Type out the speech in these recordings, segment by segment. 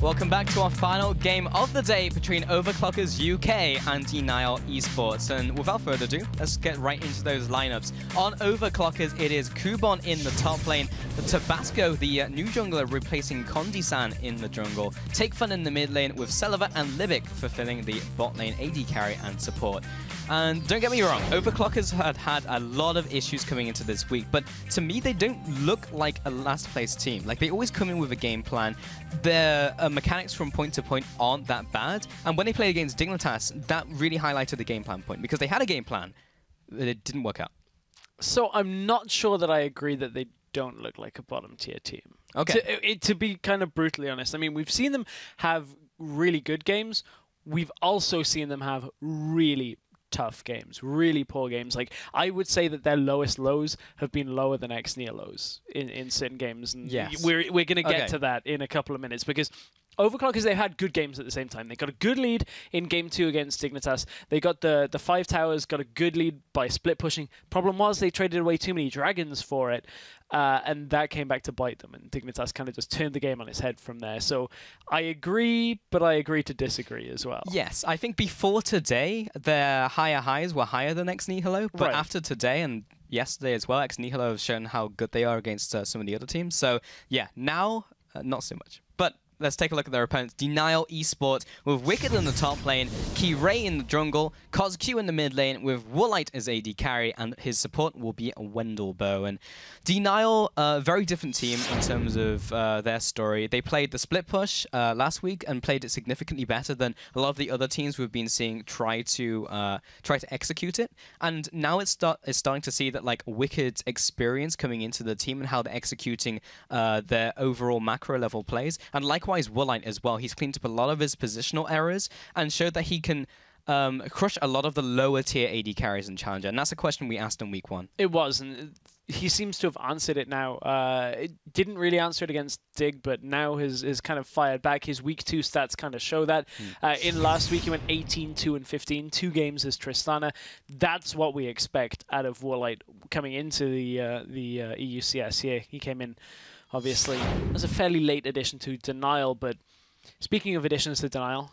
Welcome back to our final game of the day between Overclockers UK and DNL Esports. And without further ado, let's get right into those lineups. On Overclockers, it is Kubon in the top lane, Tabasco, the new jungler, replacing Kondi-san in the jungle, Take Fun in the mid lane, with Celiva and Libic fulfilling the bot lane AD carry and support. And don't get me wrong, Overclockers had a lot of issues coming into this week, but to me, they don't look like a last place team. Like, they always come in with a game plan. Their mechanics from point to point aren't that bad, and when they played against Dignitas, that really highlighted the game plan point, because they had a game plan, but it didn't work out. So I'm not sure that I agree that they don't look like a bottom tier team. Okay. To be kind of brutally honest, I mean, we've seen them have really good games. We've also seen them have really tough games, really poor games. Like, I would say that their lowest lows have been lower than ex-Neo lows in certain games. And yes. We're going to get to that in a couple of minutes, because Overclockers, they've had good games at the same time. They got a good lead in Game 2 against Dignitas. They got the 5 towers, got a good lead by split pushing. Problem was they traded away too many dragons for it, and that came back to bite them. And Dignitas kind of just turned the game on its head from there. So I agree, but I agree to disagree as well. Yes, I think before today, their higher highs were higher than ex-Nihilo, but after today and yesterday as well, ex-Nihilo have shown how good they are against some of the other teams. So yeah, now, not so much. But let's take a look at their opponents. DNL Esports with Wicked in the top lane, Kirei in the jungle, CosQ in the mid lane with Woolite as AD carry, and his support will be a Wendelbow. And DNL, a very different team in terms of their story. They played the split push last week and played it significantly better than a lot of the other teams we've been seeing try to execute it. And now it's starting to see that, like, Wicked's experience coming into the team and how they're executing their overall macro level plays. And likewise, Woolite as well. He's cleaned up a lot of his positional errors and showed that he can crush a lot of the lower tier AD carries in Challenger. And that's a question we asked in week 1. It was, and he seems to have answered it now. It didn't really answer it against Dig, but now has kind of fired back. His week 2 stats kind of show that. In last week, he went 18, 2, and 15. 2 games as Tristana. That's what we expect out of Woolite coming into the EUCS here. He came in, obviously, as a fairly late addition to Denial, but speaking of additions to Denial,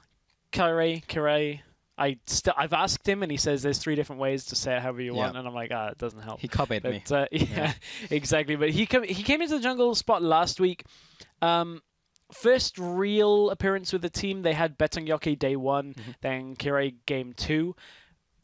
Kirei, I've asked him, and he says there's 3 different ways to say it however you want, and I'm like, it doesn't help. He copied me. Yeah, exactly. But he came into the jungle spot last week. First real appearance with the team, they had Betong Yoke day 1, then Kirei game 2.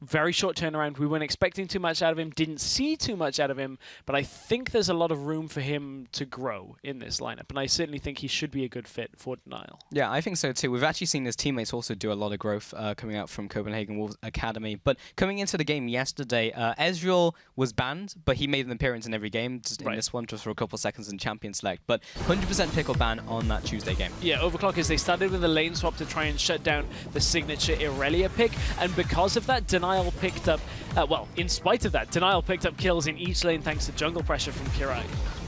Very short turnaround. We weren't expecting too much out of him, didn't see too much out of him, but I think there's a lot of room for him to grow in this lineup, and I certainly think he should be a good fit for Denial. Yeah, I think so too. We've actually seen his teammates also do a lot of growth coming out from Copenhagen Wolves Academy, but coming into the game yesterday, Ezreal was banned, but he made an appearance in every game, just in this one, just for a couple seconds in Champion Select, but 100% pickle ban on that Tuesday game. Yeah, Overclockers, they started with a lane swap to try and shut down the signature Irelia pick, and because of that, Denial picked up, well, in spite of that, Denial picked up kills in each lane thanks to jungle pressure from Kirei.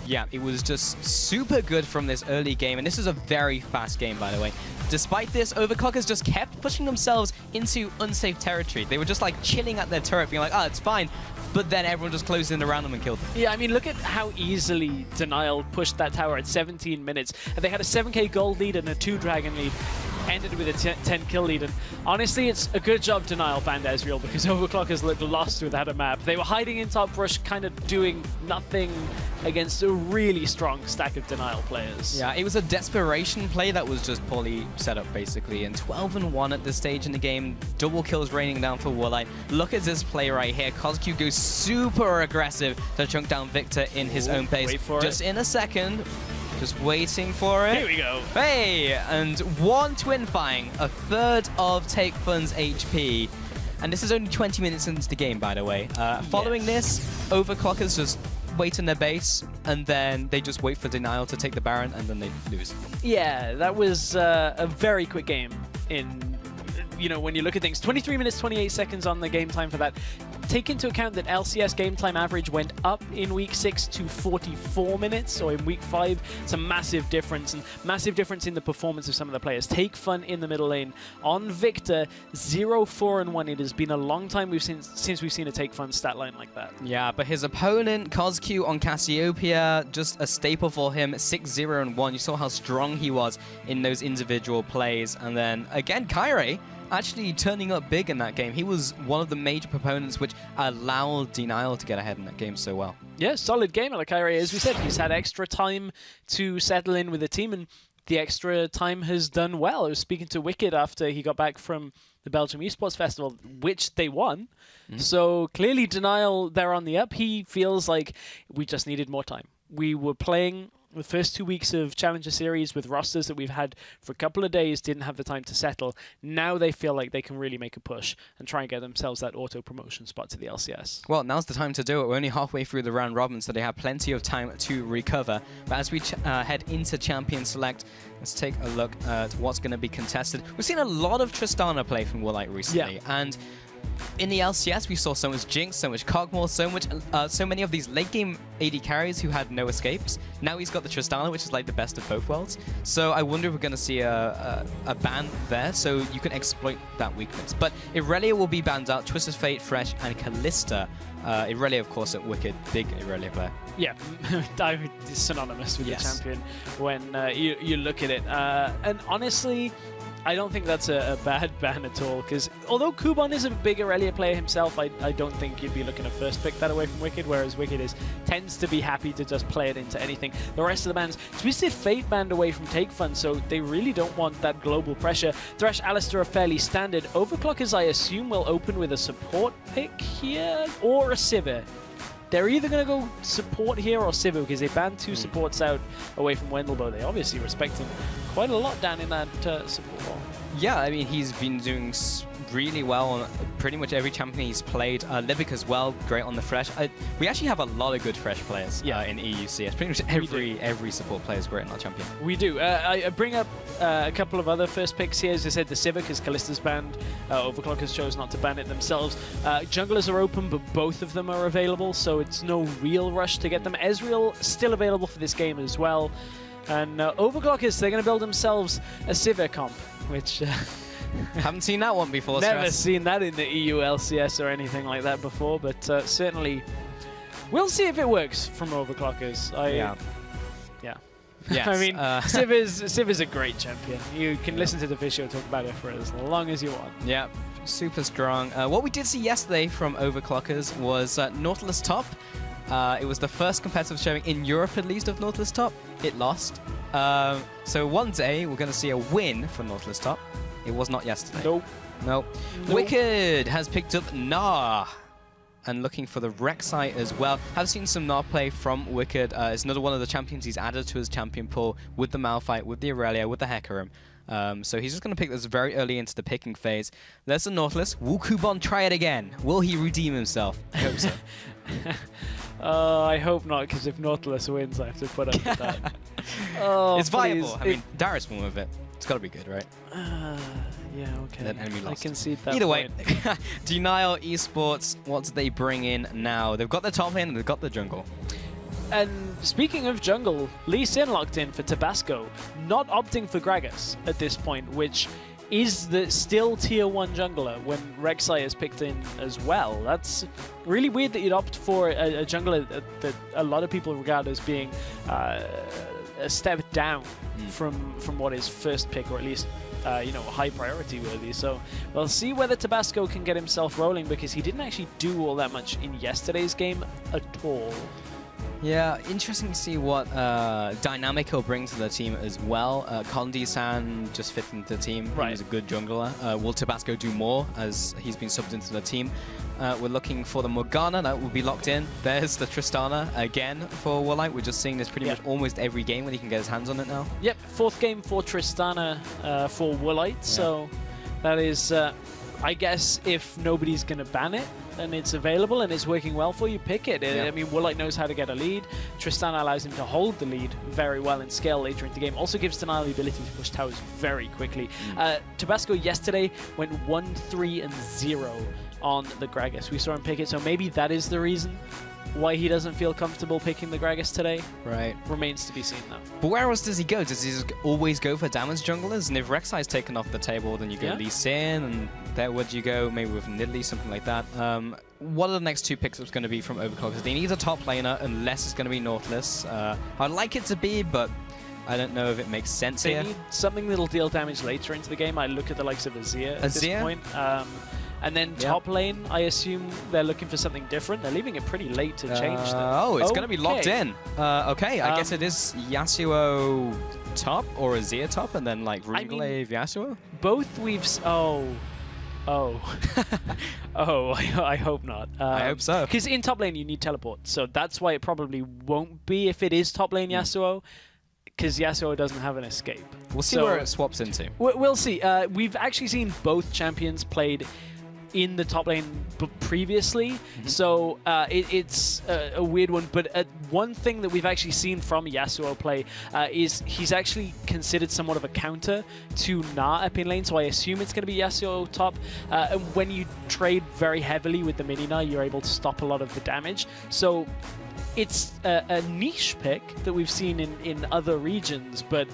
Yeah, it was just super good from this early game, and this is a very fast game, by the way. Despite this, Overclockers just kept pushing themselves into unsafe territory. They were just, like, chilling at their turret, being like, oh, it's fine. But then everyone just closed in around them and killed them. Yeah, I mean, look at how easily Denial pushed that tower at 17 minutes. And they had a 7k gold lead and a 2-dragon lead. Ended with a 10-kill lead, and honestly, it's a good job Denial banned Ezreal, because Overclockers looked lost without a map. They were hiding in top brush, kind of doing nothing against a really strong stack of Denial players. Yeah, it was a desperation play that was just poorly set up, basically, and 12-1 at this stage in the game. Double kills raining down for Woolite. Look at this play right here. CosQ goes super aggressive to chunk down Victor in his own pace. Wait for just in a second. Just waiting for it. Here we go. Hey, and 1 twin firing, a third of Take Fun's HP. And this is only 20 minutes into the game, by the way. Following this, Overclockers just wait in their base, and then they just wait for Denial to take the Baron, and then they lose. Yeah, that was a very quick game in, you know, when you look at things. 23 minutes, 28 seconds on the game time for that. take into account that LCS game time average went up in week 6 to 44 minutes, so in week 5, it's a massive difference, and massive difference in the performance of some of the players. Take Fun in the middle lane. On Victor, 0-4-1. It has been a long time since we've seen a Take Fun stat line like that. Yeah, but his opponent, Cosq on Cassiopeia, just a staple for him, 6-0-1. You saw how strong he was in those individual plays. And then, again, Kyrie actually turning up big in that game. He was one of the major proponents which allowed DNL to get ahead in that game so well. Yeah, solid game out of Kyrie. As we said, he's had extra time to settle in with the team, and the extra time has done well. I was speaking to Wicked after he got back from the Belgium Esports Festival, which they won. So clearly DNL, they're on the up. He feels like we just needed more time. We were playing the first 2 weeks of Challenger Series with rosters that we've had for a couple of days, didn't have the time to settle. Now they feel like they can really make a push and try and get themselves that auto-promotion spot to the LCS. Well, now's the time to do it. We're only halfway through the round robin, so they have plenty of time to recover. But as we head into Champion Select, let's take a look at what's going to be contested. We've seen a lot of Tristana play from Woolite recently, and in the LCS, we saw so much Jinx, so much Cogmore, so many of these late-game AD carries who had no escapes. Now he's got the Tristana, which is like the best of both worlds. So I wonder if we're going to see a ban there, so you can exploit that weakness. But Irelia will be banned out, Twisted Fate, Fresh, and Kalista. Irelia, of course, at Wicked, big Irelia player. Yeah, it's synonymous with the champion when you look at it. And honestly, I don't think that's a bad ban at all, because although Kuban is a big Irelia player himself, I don't think you'd be looking to first pick that away from Wicked, whereas Wicked tends to be happy to just play it into anything. The rest of the bans, Twisted Fate banned away from Take Fun, so they really don't want that global pressure. Thresh, Alistar are fairly standard. Overclockers, I assume, will open with a support pick here, or a Sivir. They're either going to go support here or Sivir, because they banned 2 supports out away from Wendelbo. They obviously respect him quite a lot down in that support role. Yeah, I mean, he's been doing really well on pretty much every champion he's played. Livic as well, great on the Fresh. We actually have a lot of good Fresh players in EUCS. Pretty much every support player is great in our champion. We do. I bring up a couple of other first picks here. As I said, the Sivir, because Kalista's banned. Overclockers chose not to ban it themselves. Junglers are open, but both of them are available, so it's no real rush to get them. Ezreal still available for this game as well. And Overclockers, they're going to build themselves a Sivir comp, which... Haven't seen that one before. Never seen that in the EU LCS or anything like that before, but certainly we'll see if it works from Overclockers. Yeah. Yes, I mean, Sivir's a great champion. You can listen to the video talk about it for as long as you want. Yeah, super strong. What we did see yesterday from Overclockers was Nautilus top. It was the first competitive showing in Europe, at least, of Nautilus top. It lost. So one day we're going to see a win for Nautilus top. It was not yesterday. Nope. Wicked has picked up Gnar and looking for the Rek'Sai as well. Have seen some Gnar play from Wicked. It's another one of the champions he's added to his champion pool with the Malphite, with the Irelia, with the Hecarim. So he's just going to pick this very early into the picking phase. There's the Nautilus. Will Kuban try it again? Will he redeem himself? I hope so. I hope not, because if Nautilus wins, I have to put up with that. It's viable. I mean, Darius won with it. It's got to be good, right? Yeah, okay. Then enemy lost. I can see that. Either way, DNL Esports, what do they bring in now? They've got the top lane and they've got the jungle. And speaking of jungle, Lee Sin locked in for Tabasco, not opting for Gragas at this point, which is the still tier 1 jungler when Rek'Sai is picked in as well. That's really weird that you'd opt for a jungler that a lot of people regard as being a step down from what is first pick, or at least high priority worthy. So we'll see whether Tabasco can get himself rolling, because he didn't actually do all that much in yesterday's game at all. Yeah, interesting to see what dynamic he'll bring to the team as well. Condi-san just fit into the team. Right. He's a good jungler. Will Tabasco do more, as he's been subbed into the team? We're looking for the Morgana. That will be locked in. There's the Tristana again for Woolite. We're just seeing this pretty much almost every game when he can get his hands on it now. Yep, 4th game for Tristana for Woolite. So that is, I guess, if nobody's going to ban it, and it's available and it's working well for you, pick it. I mean, Woolite knows how to get a lead. Tristana allows him to hold the lead very well and scale later into the game. Also gives DNL the ability to push towers very quickly. Tabasco yesterday went 1-3-0 on the Gragas. We saw him pick it, so maybe that is the reason why he doesn't feel comfortable picking the Gragas today. Right. Remains to be seen, though. But where else does he go? Does he just always go for damage junglers? And if Rek'Sai's taken off the table, then you go Lee Sin, and there would you go maybe with Nidalee, something like that. What are the next two pickups going to be from Overclockers? They need a top laner, unless it's going to be Nautilus. I'd like it to be, but I don't know if it makes sense here. They need something that'll deal damage later into the game. I look at the likes of Azir at this point. And then top lane, I assume they're looking for something different. They're leaving it pretty late to change them. Oh, it's going to be locked in. Okay, I guess it is Yasuo top or Azir top, and then like Runeglaive Yasuo? Both we've... Oh, I hope not. I hope so. Because in top lane, you need teleport. So that's why it probably won't be if it is top lane Yasuo. Because Yasuo doesn't have an escape. We'll see where it swaps into. We'll see. We've actually seen both champions played in the top lane previously, so it's a weird one. But one thing that we've actually seen from Yasuo play is he's actually considered somewhat of a counter to Na up in lane, so I assume it's going to be Yasuo top. And when you trade very heavily with the mini Na, you're able to stop a lot of the damage. So it's a niche pick that we've seen in other regions, but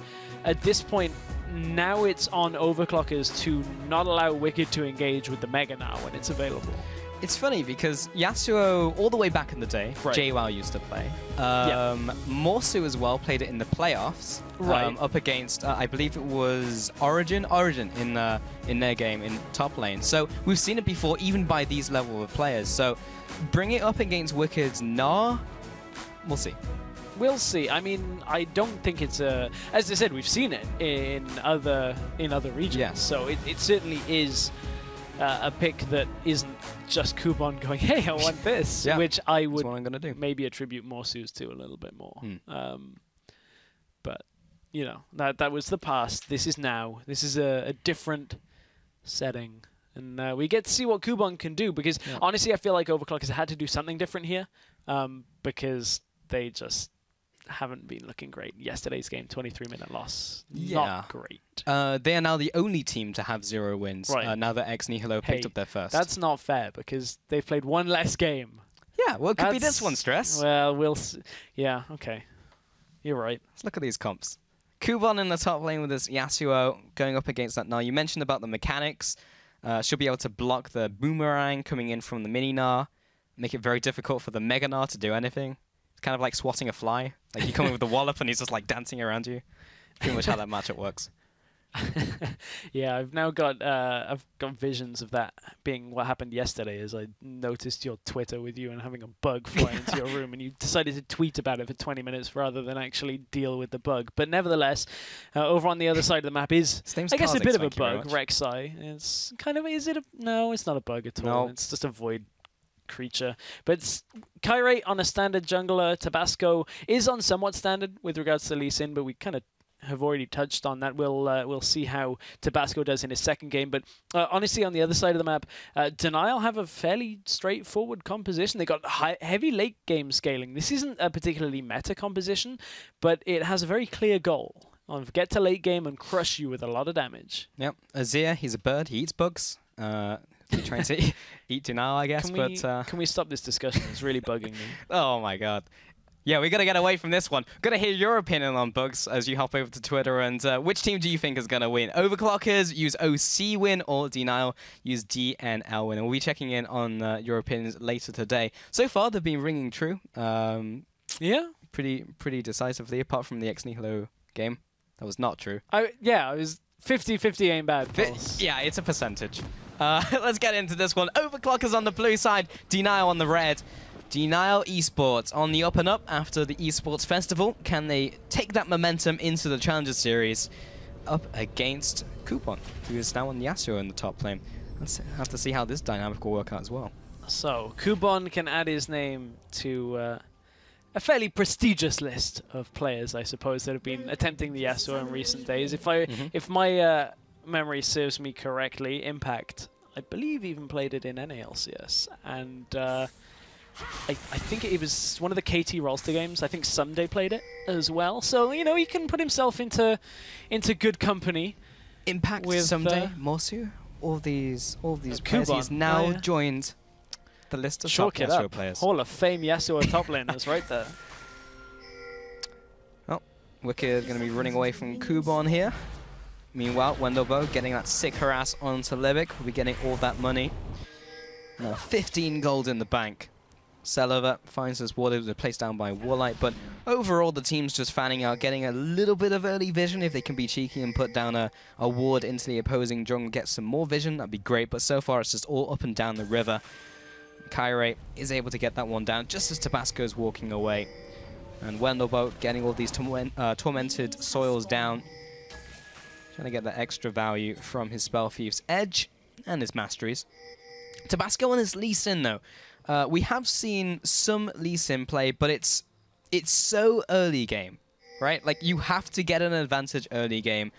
at this point, now it's on Overclockers to not allow Wicked to engage with the Mega now when it's available. It's funny because Yasuo, all the way back in the day, JWoww used to play. Morsu as well played it in the playoffs, up against, I believe it was Origin in their game in top lane. So we've seen it before, even by these level of players. So bring it up against Wicked's Nah, we'll see. We'll see. I mean, I don't think it's a... As I said, we've seen it in other regions. Yeah. So it certainly is a pick that isn't just Kubon going, hey, I want this, which I would maybe attribute Morsu's to a little bit more. But, you know, that was the past. This is now. This is a different setting. And we get to see what Kubon can do, because honestly, I feel like Overclockers had to do something different here, because they just haven't been looking great. Yesterday's game, 23-minute loss. Not great. They are now the only team to have 0 wins, now that Ex Nihilo picked up their first. That's not fair, because they've played one less game. Yeah, well, it could be this one, Stress. Well, we'll see. Yeah, okay. You're right. Let's look at these comps. Kubon in the top lane with his Yasuo going up against that. Now, you mentioned about the mechanics. She'll be able to block the boomerang coming in from the mini Gnar, make it very difficult for the Mega Gnar to do anything. Kind of like swatting a fly. Like you come in with the wallop and he's just like dancing around you. Pretty much how that matchup works. Yeah, I've now got visions of that being what happened yesterday, as I noticed your Twitter with you and having a bug fly into your room, and you decided to tweet about it for 20 minutes rather than actually deal with the bug. But nevertheless, over on the other side of the map is, I guess, a bit of a bug. Rek'Sai. It's kind of, no, it's not a bug at all. It's just a void creature. But Kyrie on a standard jungler. Tabasco is on somewhat standard with regards to Lee Sin, but we kind of have already touched on that. We'll see how Tabasco does in his second game. But honestly, on the other side of the map, Denial have a fairly straightforward composition. They got heavy late game scaling. This isn't a particularly meta composition, but it has a very clear goal of get to late game and crush you with a lot of damage. Yep. Azir, he's a bird. He eats bugs. He's trying to eat Denial, I guess. Can we stop this discussion? It's really bugging me. Oh my god. Yeah, we got to get away from this one. Got to hear your opinion on bugs as you hop over to Twitter. And which team do you think is going to win? Overclockers use OC win, or Denial use DNL win? And we'll be checking in on your opinions later today. So far, they've been ringing true. Yeah. Pretty decisively, apart from the Ex Nihilo game. That was not true. Yeah, it was 50-50 ain't bad. Yeah, it's a percentage. Let's get into this one. Overclockers on the blue side, Denial on the red. Denial Esports on the up and up after the Esports Festival. Can they take that momentum into the Challenger Series up against Coupon, who is now on Yasuo in the top lane? Let's have to see how this dynamic will work out as well. So, Coupon can add his name to a fairly prestigious list of players, I suppose, that have been attempting the Yasuo in recent days. If my memory serves me correctly, Impact, I believe, even played it in NALCS, and I think it was one of the KT Rolster games. I think Sunday played it as well. So, you know, he can put himself into good company. Impact with Sunday, Morsu? all these players. He's now joined the list of top Yasuo players. Hall of Fame Yasuo top laners right there. Oh, Wicked going to be running away from Kubon here. Meanwhile, Wendelbo getting that sick harass onto Levick. Will be getting all that money. Now 15 gold in the bank. Selova finds his ward. It was placed down by Warlight, but overall the team's just fanning out, getting a little bit of early vision. If they can be cheeky and put down a ward into the opposing jungle, get some more vision, that'd be great. But so far it's just all up and down the river. Kyrie is able to get that one down just as Tabasco's walking away. And Wendelbo getting all these tormented soils down. Trying to get that extra value from his Spell Thief's Edge and his Masteries. Tabasco and his Lee Sin though. We have seen some Lee Sin play, but it's so early game, right? Like, you have to get an advantage early game,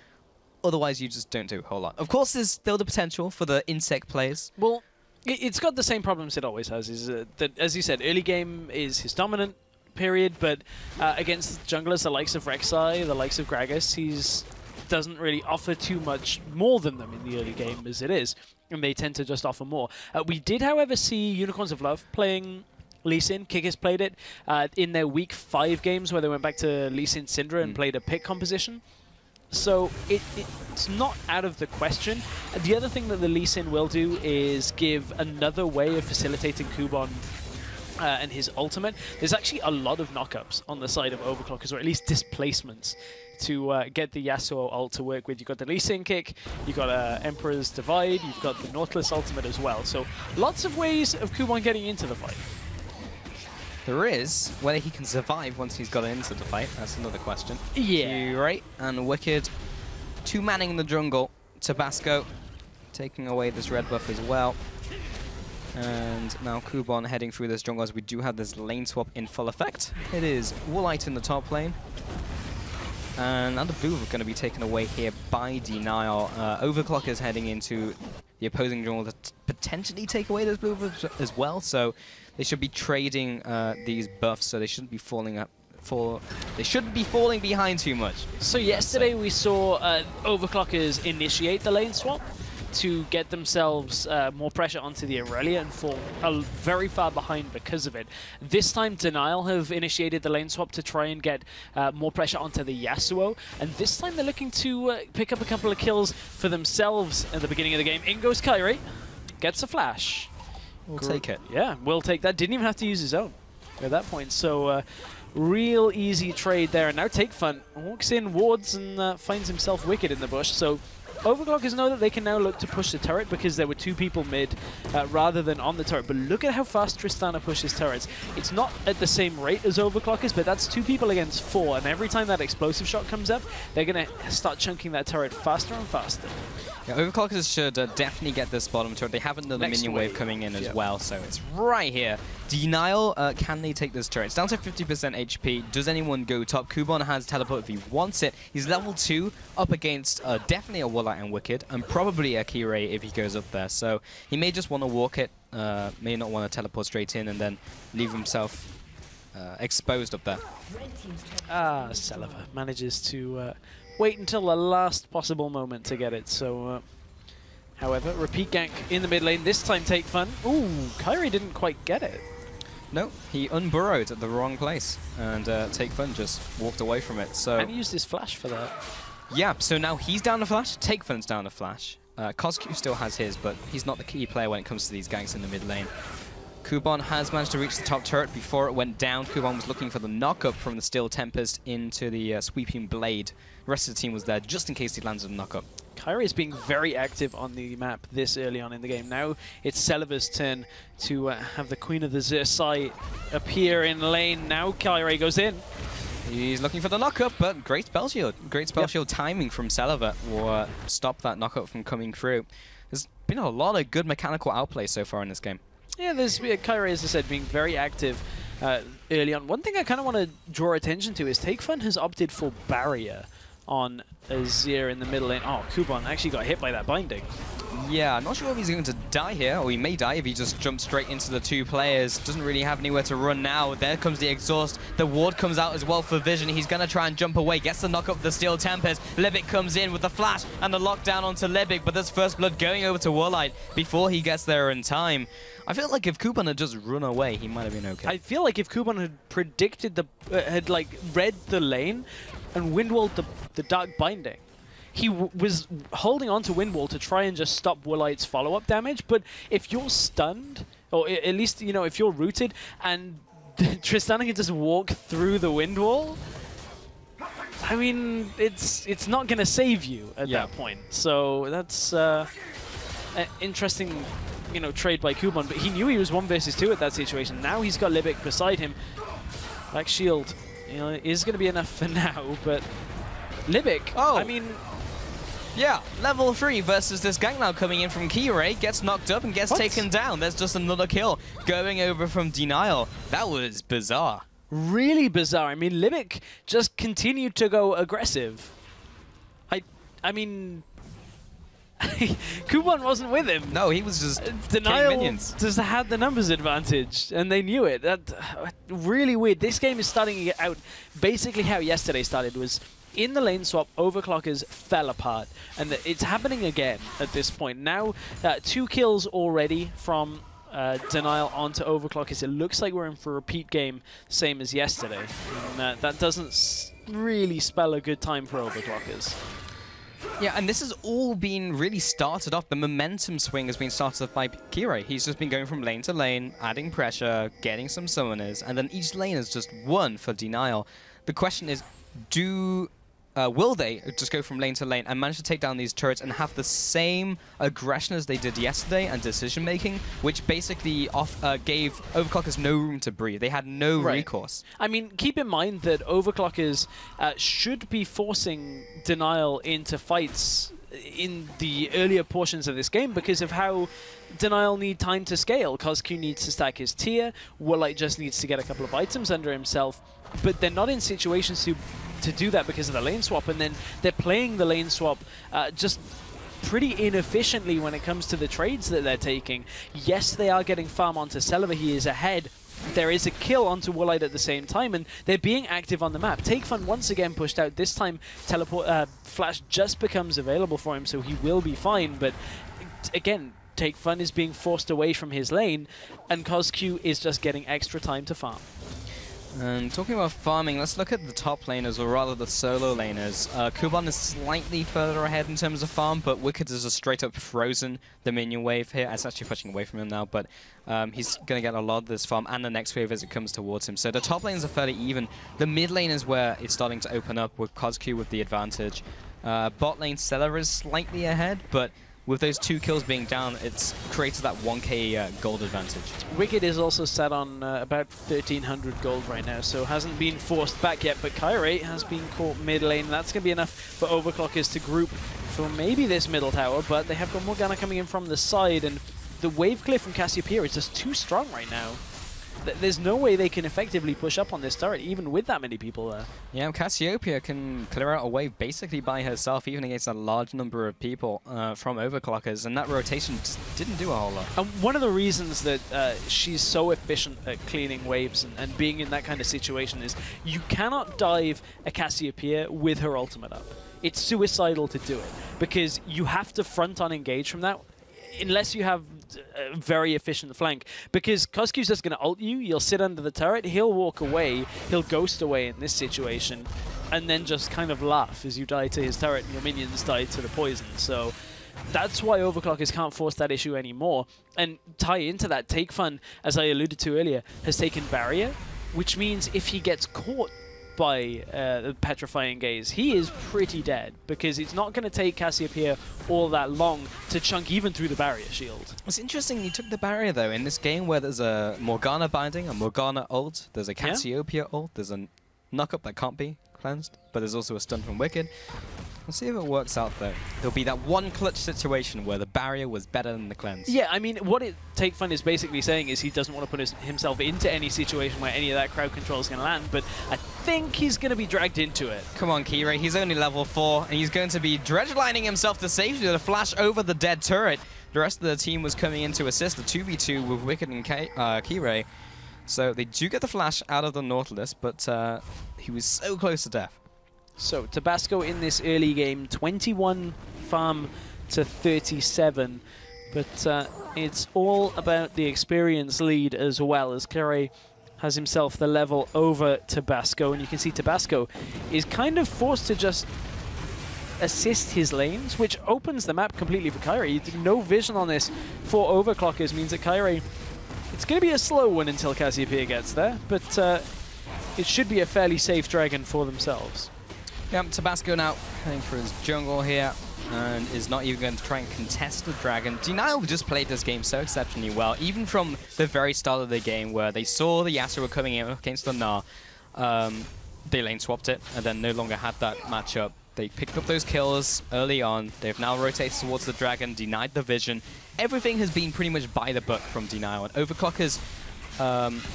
otherwise you just don't do a whole lot. Of course, there's still the potential for the insect plays. Well, it's got the same problems it always has, is that, as you said, early game is his dominant period, but against junglers the likes of Rek'Sai, the likes of Gragas, he's doesn't really offer too much more than them in the early game as it is, and they tend to just offer more. We did, however, see Unicorns of Love playing Lee Sin. Kickers played it in their week 5 games where they went back to Lee Sin Syndra and played a pick composition. So it's not out of the question. The other thing that the Lee Sin will do is give another way of facilitating Kubon and his ultimate. There's actually a lot of knockups on the side of Overclockers, or at least displacements, to get the Yasuo ult to work with. You've got the Lee Sin kick, you've got Emperor's Divide, you've got the Nautilus ultimate as well. So lots of ways of Kubon getting into the fight. There is. Whether he can survive once he's got into the fight, that's another question. Yeah. Right, and Wicked, 2-manning the jungle. Tabasco taking away this red buff as well. And now Kubon heading through this jungle as we do have this lane swap in full effect. It is Warlight in the top lane. And now the blue are going to be taken away here by Denial. Overclockers heading into the opposing jungle to potentially take away those blue buffs as well. So they should be trading these buffs, so they shouldn't be falling behind too much. So yesterday we saw Overclockers initiate the lane swap to get themselves more pressure onto the Aurelia and fall very far behind because of it. This time Denial have initiated the lane swap to try and get more pressure onto the Yasuo, and this time they're looking to pick up a couple of kills for themselves at the beginning of the game. In goes Kyrie, gets a flash. We'll take it. Yeah, we'll take that. Didn't even have to use his own at that point. So real easy trade there. And now Take Fun walks in, wards, and finds himself Wicked in the bush. So Overclockers know that they can now look to push the turret because there were 2 people mid rather than on the turret. But look at how fast Tristana pushes turrets. It's not at the same rate as Overclockers, but that's 2 people against 4. And every time that explosive shot comes up, they're going to start chunking that turret faster and faster. Yeah, Overclockers should definitely get this bottom turret. They have another minion wave coming in as well, so it's right here. Denial, can they take this turret? It's down to 50% HP. Does anyone go top? Kubon has teleport if he wants it. He's level 2, up against definitely a Warlight and Wicked, and probably a Kirei if he goes up there. So he may just want to walk it, may not want to teleport straight in and then leave himself exposed up there. Selova manages to wait until the last possible moment to get it. So, however, repeat gank in the mid lane. This time Take Fun. Ooh, Kyrie didn't quite get it. No, he unburrowed at the wrong place, and Take Fun just walked away from it. So and he used his flash for that. Yeah, so now he's down to flash. Take Fun's down to flash. Cosq still has his, but he's not the key player when it comes to these ganks in the mid lane. Kubon has managed to reach the top turret before it went down. Kubon was looking for the knock-up from the Steel Tempest into the Sweeping Blade. The rest of the team was there just in case he landed a knock-up. Kyrie is being very active on the map this early on in the game. Now it's Selova's turn to have the Queen of the Xerxai appear in lane. Now Kyrie goes in. He's looking for the knock-up, but great spell shield. Great spell shield timing from Selova will stop that knock-up from coming through. There's been a lot of good mechanical outplay so far in this game. Yeah, there's Kyrie, as I said, being very active early on. One thing I kind of want to draw attention to is Take Fun has opted for Barrier on Azir in the middle lane. Oh, Kuban actually got hit by that binding. Yeah, I'm not sure if he's going to die here, or he may die if he just jumps straight into the two players. Doesn't really have anywhere to run now. There comes the exhaust. The ward comes out as well for Vision. He's going to try and jump away. Gets the knock up the Steel Tempest. Libic comes in with the flash and the lockdown onto Libic, but there's First Blood going over to Warlight before he gets there in time. I feel like if Kuban had just run away, he might have been okay. I feel like if Kuban had predicted had like read the lane and windwalled the Dark Binding, he was holding on to Windwall to try and just stop Warlight's follow-up damage. But if you're stunned, or at least, you know, if you're rooted and Tristana can just walk through the Windwall, I mean, it's not going to save you at that point. So that's an interesting, you know, trade by Kuban. But he knew he was 1 versus 2 at that situation. Now he's got Libic beside him. Black Shield, you know, is going to be enough for now, but Libic, I mean... Yeah, level 3 versus this gank now coming in from Keyray, gets knocked up and gets taken down. There's just another kill going over from Denial. That was bizarre. Really bizarre. I mean, Libic just continued to go aggressive. I mean... Kuban wasn't with him. No, he was just Denial minions. Just had the numbers advantage, and they knew it. That really weird. This game is starting out basically how yesterday started, was in the lane swap, Overclockers fell apart, and it's happening again at this point. Now, 2 kills already from Denial onto Overclockers. It looks like we're in for a repeat game, same as yesterday. And, that doesn't really spell a good time for Overclockers. Yeah, and this has all been really started off. The momentum swing has been started off by Keyray. He's just been going from lane to lane, adding pressure, getting some summoners, and then each lane is just won for Denial. The question is, will they just go from lane to lane and manage to take down these turrets and have the same aggression as they did yesterday and decision-making, which basically gave Overclockers no room to breathe. They had no recourse. I mean, keep in mind that Overclockers should be forcing Denial into fights in the earlier portions of this game because of how Denial need time to scale. Cosq needs to stack his tier, Warlight just needs to get a couple of items under himself, but they're not in situations to do that because of the lane swap, and then they're playing the lane swap just pretty inefficiently when it comes to the trades that they're taking. Yes, they are getting farm onto Celeber, he is ahead. There is a kill onto Warlight at the same time, and they're being active on the map. Take Fun once again pushed out. This time, Flash just becomes available for him, so he will be fine. But again, Take Fun is being forced away from his lane, and Cosq is just getting extra time to farm. And talking about farming, let's look at the top laners, or rather the solo laners. Kuban is slightly further ahead in terms of farm, but Wicked is just straight up frozen the minion wave here. It's actually pushing away from him now, but he's going to get a lot of this farm and the next wave as it comes towards him. So the top lanes are fairly even. The mid lane is where it's starting to open up with Cosq with the advantage. Bot lane Stellar is slightly ahead, but with those 2 kills being down, it's created that 1k gold advantage. Wicked is also set on about 1,300 gold right now, so hasn't been forced back yet, but Keyray has been caught mid lane. That's going to be enough for Overclockers to group for maybe this middle tower, but they have got Morgana coming in from the side, and the wave clear from Cassiopeia is just too strong right now. There's no way they can effectively push up on this turret, even with that many people there. Yeah, Cassiopeia can clear out a wave basically by herself, even against a large number of people from Overclockers, and that rotation just didn't do a whole lot. And one of the reasons that she's so efficient at cleaning waves and being in that kind of situation is you cannot dive a Cassiopeia with her ultimate up. It's suicidal to do it, because you have to front-on engage from that, unless you have a very efficient flank. Because Cosq's just going to ult you, you'll sit under the turret, he'll walk away, he'll ghost away in this situation, and then just kind of laugh as you die to his turret and your minions die to the poison. So that's why Overclockers can't force that issue anymore. And tie into that, Take Fun, as I alluded to earlier, has taken Barrier, which means if he gets caught by the Petrifying Gaze, he is pretty dead, because it's not going to take Cassiopeia all that long to chunk even through the barrier shield. It's interesting he took the barrier, though, in this game where there's a Morgana binding, a Morgana ult, there's a Cassiopeia ult, there's a knock-up that can't be cleansed, but there's also a stun from Wicked. We'll see if it works out, though. There'll be that one clutch situation where the barrier was better than the cleanse. Yeah, I mean, what Take Fun is basically saying is he doesn't want to put himself into any situation where any of that crowd control is going to land, but think he's going to be dragged into it. Come on, Kirei. He's only level 4, and he's going to be dredge-lining himself to safety with a flash over the dead turret. The rest of the team was coming in to assist the 2v2 with Wicked and Kirei. So they do get the flash out of the Nautilus, but he was so close to death. So Tabasco in this early game, 21 farm to 37. But it's all about the experience lead as well, as Kirei has himself the level over Tabasco. And you can see Tabasco is kind of forced to just assist his lanes, which opens the map completely for Kirei. No vision on this for Overclockers means that Kirei, it's going to be a slow one until Cassiopeia gets there, but it should be a fairly safe dragon for themselves. Yeah, Tabasco now heading for his jungle here, and is not even going to try and contest the dragon. DNL just played this game so exceptionally well, even from the very start of the game where they saw the Yasuo coming in against the Gnar. They lane swapped it and then no longer had that matchup. They picked up those kills early on. They've now rotated towards the dragon, denied the vision. Everything has been pretty much by the book from DNL, and Overclockers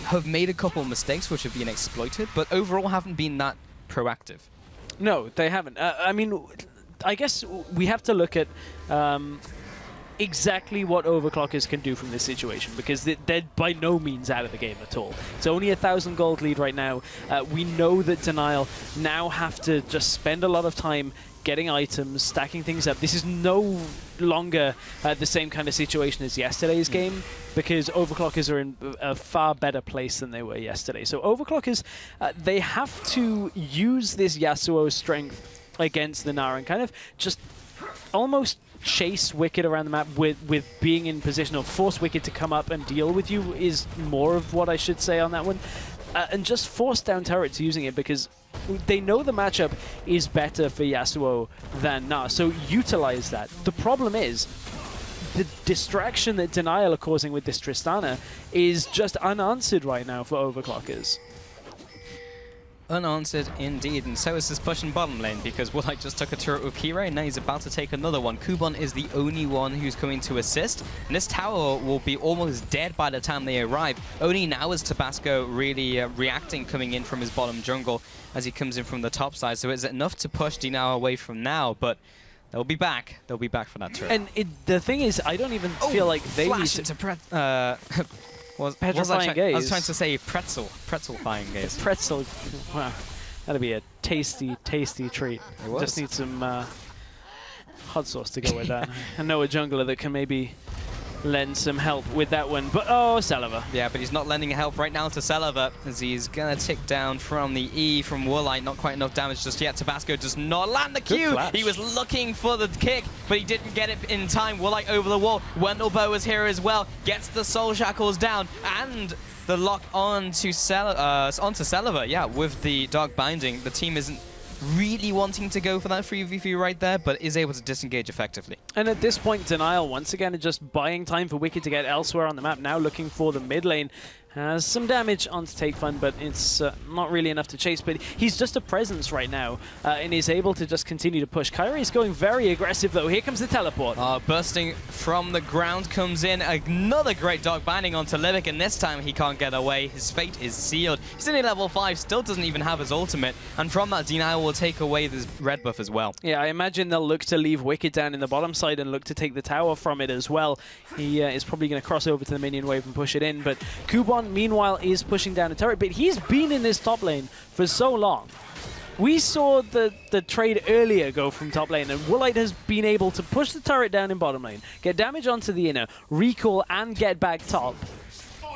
have made a couple of mistakes which have been exploited, but overall haven't been that proactive. No, they haven't. I mean, I guess we have to look at exactly what Overclockers can do from this situation, because they're by no means out of the game at all. It's only a 1,000 gold lead right now. We know that DNL now have to just spend a lot of time getting items, stacking things up. This is no longer the same kind of situation as yesterday's game, because Overclockers are in a far better place than they were yesterday. So Overclockers, they have to use this Yasuo strength against the Gnar and kind of just almost chase Wicked around the map with being in position, or force Wicked to come up and deal with you is more of what I should say on that one. And just force down turrets using it, because they know the matchup is better for Yasuo than Gnar, so utilize that. The problem is, the distraction that DNL are causing with this Tristana is just unanswered right now for Overclockers. Unanswered indeed, and so is this push in bottom lane, because Woolite just took a turret with Kirei, and now he's about to take another one. Kubon is the only one who's coming to assist, and this tower will be almost dead by the time they arrive. Only now is Tabasco really reacting, coming in from his bottom jungle as he comes in from the top side, so is it enough to push DNL away from now? But they'll be back. They'll be back for that turret. And the thing is, I don't even feel like they need to... Petrifying gaze. I was trying to say pretzel-fying gaze. Pretzel. Wow. That'd be a tasty, tasty treat. Just need some hot sauce to go with that. I know a jungler that can maybe lend some help with that one. But oh, Celaver. Yeah, but he's not lending help right now to Celaver, as he's going to tick down from the E from Woolite. Not quite enough damage just yet. Tabasco does not land the Q. He was looking for the kick, but he didn't get it in time. Woolite over the wall. Wendelbow is here as well. Gets the Soul Shackles down, and the lock onto Celaver. Yeah, with the Dark Binding. The team isn't really wanting to go for that 3v3 right there, but is able to disengage effectively. And at this point, DNL once again is just buying time for Wicked to get elsewhere on the map, now looking for the mid lane. Has some damage onto Take Fun, but it's not really enough to chase. But he's just a presence right now, and is able to just continue to push. Kirei is going very aggressive, though. Here comes the teleport. Bursting from the ground comes in. Another great Dark Binding onto Livic, and this time he can't get away. His fate is sealed. He's only level 5, still doesn't even have his ultimate. And from that, DNL will take away this red buff as well. Yeah, I imagine they'll look to leave Wicked down in the bottom side and look to take the tower from it as well. He is probably going to cross over to the minion wave and push it in. But Kubon, meanwhile, is pushing down a turret, but he's been in this top lane for so long. We saw the trade earlier go from top lane, and Woolite has been able to push the turret down in bottom lane, get damage onto the inner, recall, and get back top.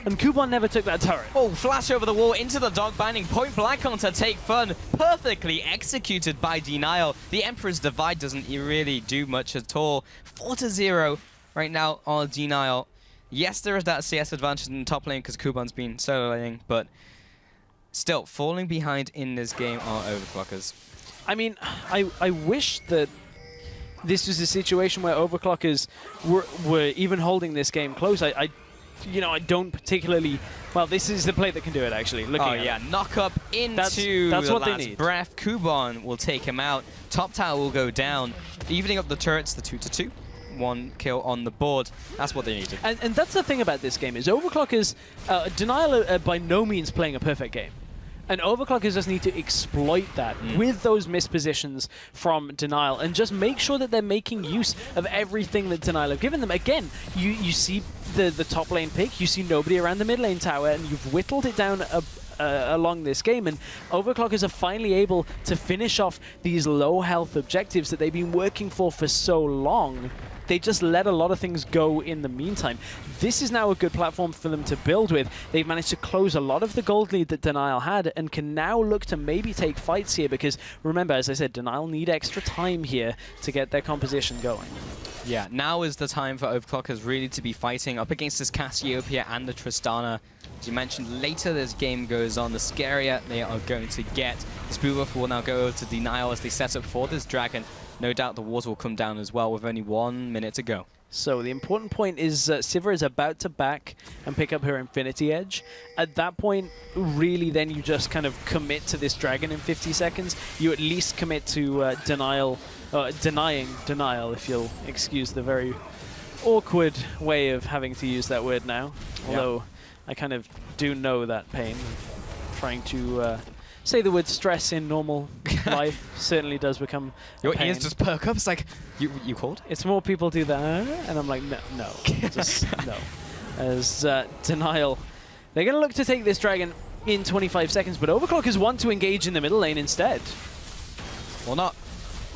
And Kubon never took that turret. Oh, flash over the wall into the Dark Binding. Point blank onto Take Fun. Perfectly executed by DNL. The Emperor's Divide doesn't really do much at all. 4-0 right now on DNL. Yes, there is that CS advantage in the top lane because Kubon's been solo laning, but still, falling behind in this game are Overclockers. I mean, I wish that this was a situation where Overclockers were even holding this game close. I don't particularly... Well, this is the play that can do it, actually. Knock up into that's the what last they need. breath. Kubon will take him out. Top tower will go down. Evening up the turrets, the 2-2. 1 kill on the board. That's what they needed. And that's the thing about this game, is Overclockers, DNL are by no means playing a perfect game. And Overclockers just need to exploit that with those mispositions from Denial and just make sure that they're making use of everything that Denial have given them. Again, you see the top lane pick, you see nobody around the mid lane tower, and you've whittled it down along this game, and Overclockers are finally able to finish off these low health objectives that they've been working for so long. They just let a lot of things go in the meantime. This is now a good platform for them to build with. They've managed to close a lot of the gold lead that Denial had and can now look to maybe take fights here because, remember, as I said, Denial need extra time here to get their composition going. Yeah, now is the time for Overclockers really to be fighting up against this Cassiopeia and the Tristana. As you mentioned, later this game goes on, the scarier they are going to get. This Boobuff will now go over to Denial as they set up for this Dragon. No doubt the water will come down as well with only 1 minute to go. So the important point is Sivir is about to back and pick up her Infinity Edge. At that point, really then you just kind of commit to this Dragon in 50 seconds. You at least commit to denying Denial, if you'll excuse the very awkward way of having to use that word now. Although I kind of do know that pain. Trying to say the word stress in normal life certainly does become Your ears just perk up. It's like, you called? It's more people do that, and I'm like, no, just no. As Denial, they're going to look to take this Dragon in 25 seconds, but Overclockers want to engage in the middle lane instead. Well, not.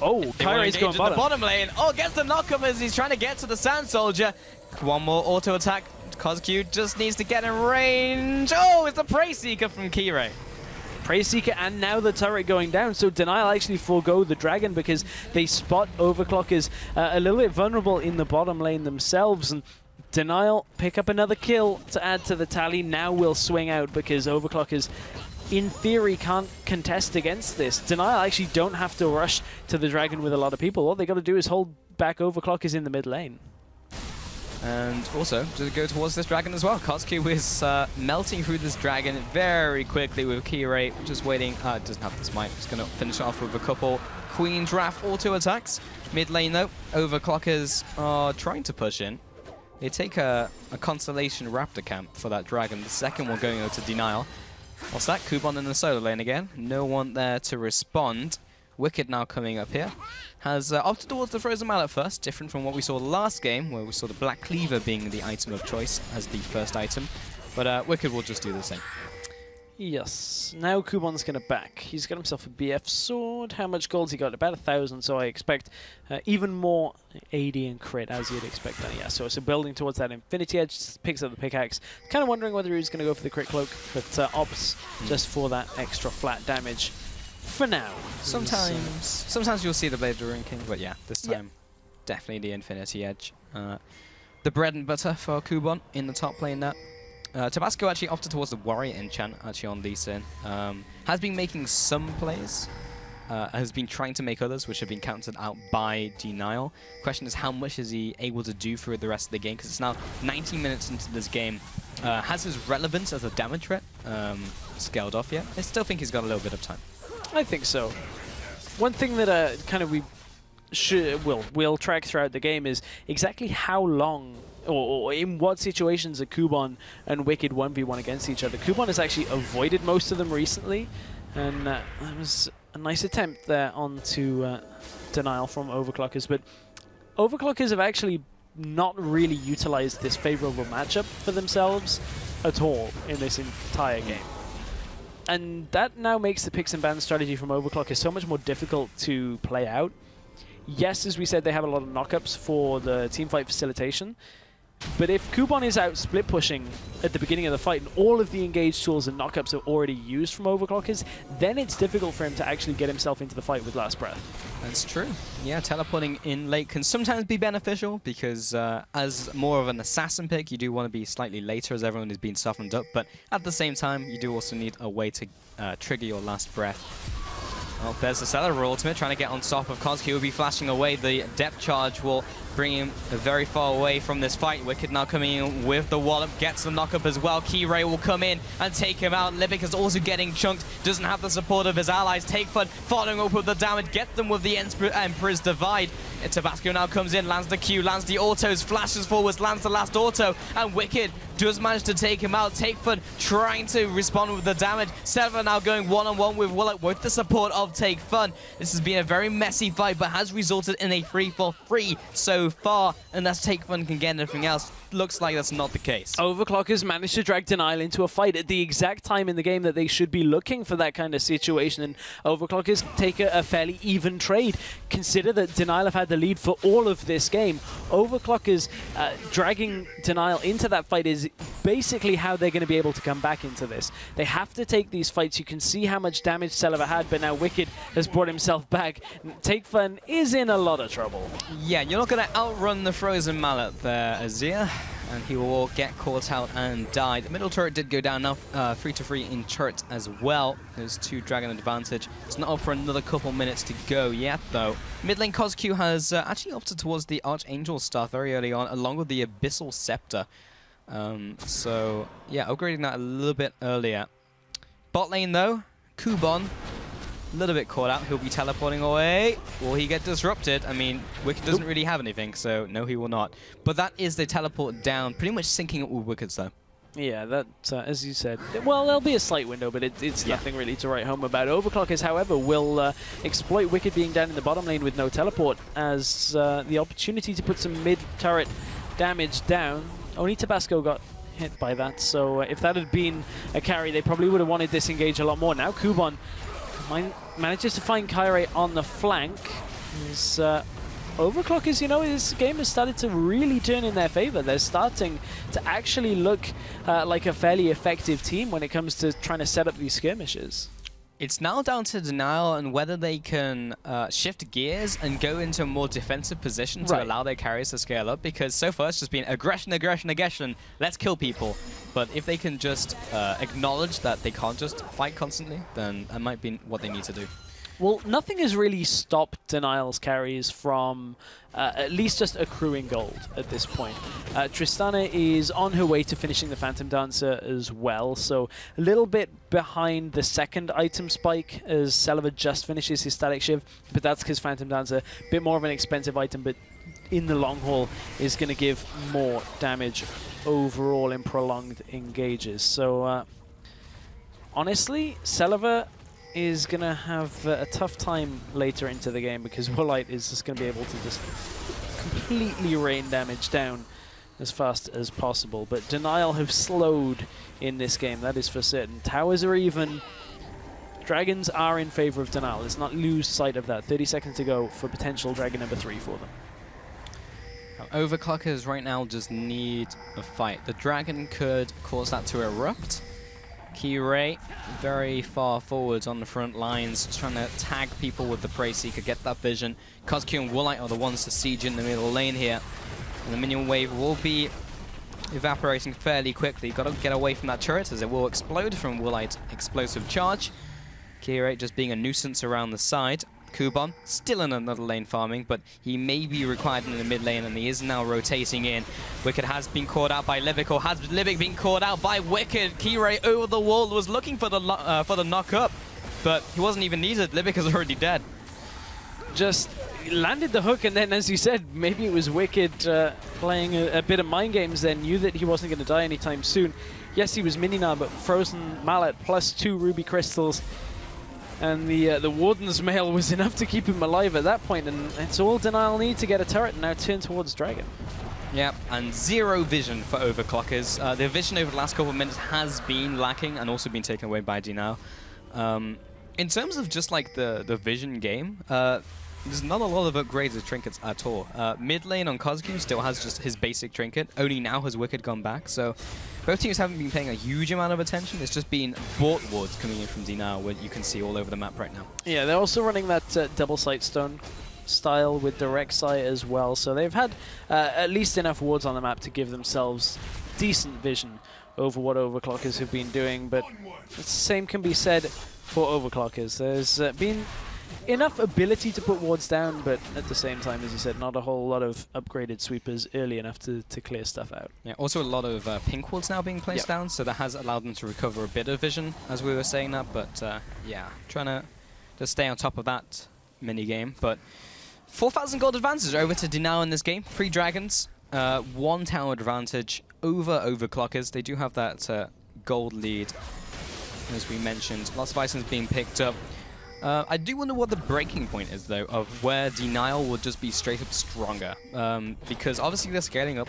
Oh, Kyrie's going bottom. The bottom lane. Oh, gets the knock-up as he's trying to get to the Sand Soldier. One more auto attack. Cosq just needs to get in range. Oh, it's the Prey Seeker from Kirei. Prey Seeker and now the turret going down, so Denial actually forego the Dragon because they spot Overclockers a little bit vulnerable in the bottom lane themselves, and Denial pick up another kill to add to the tally. Now will swing out because Overclockers in theory can't contest against this. Denial actually don't have to rush to the Dragon with a lot of people. All they got to do is hold back Overclockers in the mid lane. And also, to go towards this Dragon as well. Cosq is melting through this Dragon very quickly with Kirei just waiting. Doesn't have the smite. Just going to finish off with a couple Queen's Wrath auto attacks. Mid lane though, Overclockers are trying to push in. They take a Constellation Raptor camp for that Dragon. The second one going over to Denial. What's that? Kuban in the solo lane again. No one there to respond. Wicked now coming up here. Has opted towards the Frozen Mallet first, different from what we saw last game, where we saw the Black Cleaver being the item of choice as the first item. But Wicked will just do the same. Yes. Now Kuban's going to back. He's got himself a BF sword. How much gold's he got? About 1,000, so I expect even more AD and crit, as you'd expect. Yeah, so building towards that Infinity Edge, picks up the pickaxe. Kind of wondering whether he's going to go for the crit cloak, but opts just for that extra flat damage. For now. Sometimes you'll see the Blade of Ruin King, but yeah, this time definitely the Infinity Edge. The bread and butter for Kuban in the top lane now. Tabasco actually opted towards the Warrior enchant actually on Lee Sin. Has been making some plays, has been trying to make others, which have been countered out by Denial. Question is, how much is he able to do through the rest of the game? Because it's now 19 minutes into this game. Has his relevance as a damage threat scaled off yet? I still think he's got a little bit of time. I think so. One thing that kind of will track throughout the game is exactly how long or in what situations are Kuban and Wicked 1v1 against each other. Kuban has actually avoided most of them recently, and that was a nice attempt there onto Denial from Overclockers, but Overclockers have actually not really utilized this favorable matchup for themselves at all in this entire game. And that now makes the picks and bans strategy from Overclockers so much more difficult to play out. Yes, as we said, they have a lot of knockups for the teamfight facilitation. But if Kuban is out split pushing at the beginning of the fight and all of the engaged tools and knockups are already used from Overclockers, then it's difficult for him to actually get himself into the fight with last breath. That's true. Yeah, teleporting in late can sometimes be beneficial because as more of an assassin pick, you do want to be slightly later as everyone is being softened up. But at the same time, you do also need a way to trigger your last breath. Well, there's the Cellular ultimate trying to get on top of Cosq. He will be flashing away. The depth charge will bringing him very far away from this fight. Wicked now coming in with the wallop, gets the knock-up as well. Keyray will come in and take him out. Libic is also getting chunked, doesn't have the support of his allies. Takefun following up with the damage, get them with the Emperor's Divide. Tabasco now comes in, lands the Q, lands the autos, flashes forwards, lands the last auto, and Wicked does manage to take him out. Takefun trying to respond with the damage. Selva now going one-on-one with Willock with the support of Takefun. This has been a very messy fight, but has resulted in a 3-for-3 so far, unless Takefun can get anything else. Looks like that's not the case. Overclockers managed to drag DNL into a fight at the exact time in the game that they should be looking for that kind of situation, and Overclockers take a fairly even trade. Consider that DNL have had the lead for all of this game. Overclockers dragging DNL into that fight is basically how they're going to be able to come back into this. They have to take these fights. You can see how much damage Selva had, but now Wicked has brought himself back. Takefun is in a lot of trouble. Yeah, you're not going to outrun the Frozen Mallet there, Azir. And he will get caught out and die. The middle turret did go down now, 3-3 in turret as well. There's 2 Dragon advantage. It's not up for another couple minutes to go yet, though. Mid lane Cosq has actually opted towards the Archangel stuff very early on, along with the Abyssal Scepter. So, yeah, upgrading that a little bit earlier. Bot lane, though, Kubon. A little bit caught out. He'll be teleporting away. Will he get disrupted? I mean, Wicked doesn't really have anything, so no, he will not. But that is the teleport down, pretty much syncing up with Wicked's, though. Yeah, that, as you said, well, there'll be a slight window, but it's nothing really to write home about. Overclockers, however, will exploit Wicked being down in the bottom lane with no teleport as the opportunity to put some mid-turret damage down. Only Tabasco got hit by that, so if that had been a carry, they probably would have wanted this engage a lot more. Now Kubon manages to find Keyray on the flank. His Overclockers, you know, this game has started to really turn in their favor. They're starting to actually look like a fairly effective team when it comes to trying to set up these skirmishes. It's now down to DNL and whether they can shift gears and go into a more defensive position to allow their carries to scale up, because so far it's just been aggression, aggression, aggression, let's kill people. But if they can just acknowledge that they can't just fight constantly, then that might be what they need to do. Well, nothing has really stopped DNL's carries from at least just accruing gold at this point. Tristana is on her way to finishing the Phantom Dancer as well, so a little bit behind the second item spike as Selva just finishes his Static Shiv, but that's because Phantom Dancer, a bit more of an expensive item, but in the long haul is going to give more damage overall in prolonged engages. So honestly, Selva is going to have a tough time later into the game because Woolite is just going to be able to just completely rain damage down as fast as possible. But DNL have slowed in this game, that is for certain. Towers are even. Dragons are in favor of DNL. Let's not lose sight of that. 30 seconds to go for potential Dragon number 3 for them. Overclockers right now just need a fight. The Dragon could cause that to erupt. Keyray very far forwards on the front lines, trying to tag people with the Prey Seeker, get that vision. Cosq and Woolite are the ones to siege in the middle lane here. And the minion wave will be evaporating fairly quickly. Got to get away from that turret as it will explode from Woolite's explosive charge. Keyray just being a nuisance around the side. Kubon still in another lane farming, but he may be required in the mid lane, and he is now rotating in. Wicked has been caught out by Libic, or has Libic been caught out by Wicked? Keyray over the wall was looking for the knock up, but he wasn't even needed. Libic is already dead. Just landed the hook, and then, as you said, maybe it was Wicked playing a bit of mind games then, knew that he wasn't going to die anytime soon. Yes, he was Mininar, but Frozen Mallet plus 2 Ruby Crystals. And the Warden's Mail was enough to keep him alive at that point, and it's all DNL need to get a turret and now turn towards Dragon. Yep, and zero vision for Overclockers. Their vision over the last couple of minutes has been lacking and also been taken away by DNL. In terms of just like the vision game, there's not a lot of upgrades of trinkets at all. Mid lane on Cosq still has just his basic trinket. Only now has Wicked gone back, so both teams haven't been paying a huge amount of attention. It's just been bought wards coming in from DNL, where you can see all over the map right now. Yeah, they're also running that double sight stone style with direct sight as well, so they've had at least enough wards on the map to give themselves decent vision over what Overclockers have been doing, but the same can be said for Overclockers. There's been enough ability to put wards down, but at the same time, as you said, not a whole lot of upgraded sweepers early enough to clear stuff out. Yeah, also a lot of pink wards now being placed down, so that has allowed them to recover a bit of vision, as we were saying that, but yeah, trying to just stay on top of that mini-game. But 4,000 gold advantage over to DNL in this game. 3 dragons, 1 tower advantage over Overclockers. They do have that gold lead, as we mentioned. Lots of items being picked up. I do wonder what the breaking point is, though, of where DNL will just be straight up stronger. Because obviously they're scaling up,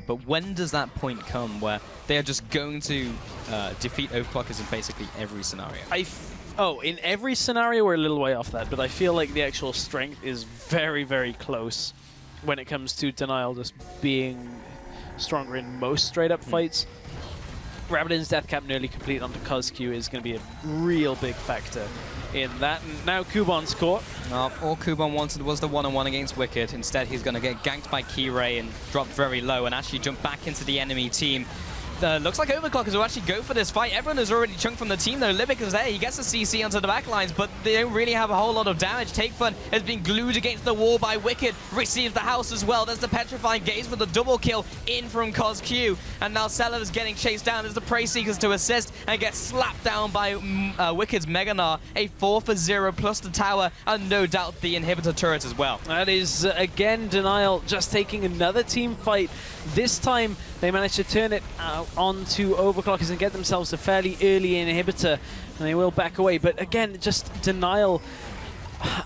but when does that point come where they are just going to defeat Overclockers in basically every scenario? In every scenario, we're a little way off that, but I feel like the actual strength is very, very close when it comes to DNL just being stronger in most straight-up fights. Rabadon's death cap nearly complete onto CosQ is going to be a real big factor in that. And now Kubon's caught. All Kubon wanted was the one-on-one against Wicked. Instead, he's going to get ganked by Kirei and dropped very low and actually jump back into the enemy team. Looks like Overclockers will actually go for this fight. Everyone has already chunked from the team, though. Libic is there. He gets a CC onto the backlines, but they don't really have a whole lot of damage. TakeFun has been glued against the wall by Wicked. Receives the house as well. There's the Petrifying Gaze with a double kill in from CosQ. And now Seller is getting chased down. There's the Prey Seekers to assist and gets slapped down by Wicked's Meganar. A 4 for 0 plus the tower and no doubt the inhibitor turret as well. That is, again, DNL just taking another team fight. This time, they managed to turn it onto Overclockers and get themselves a fairly early inhibitor, and they will back away. But again, just DNL.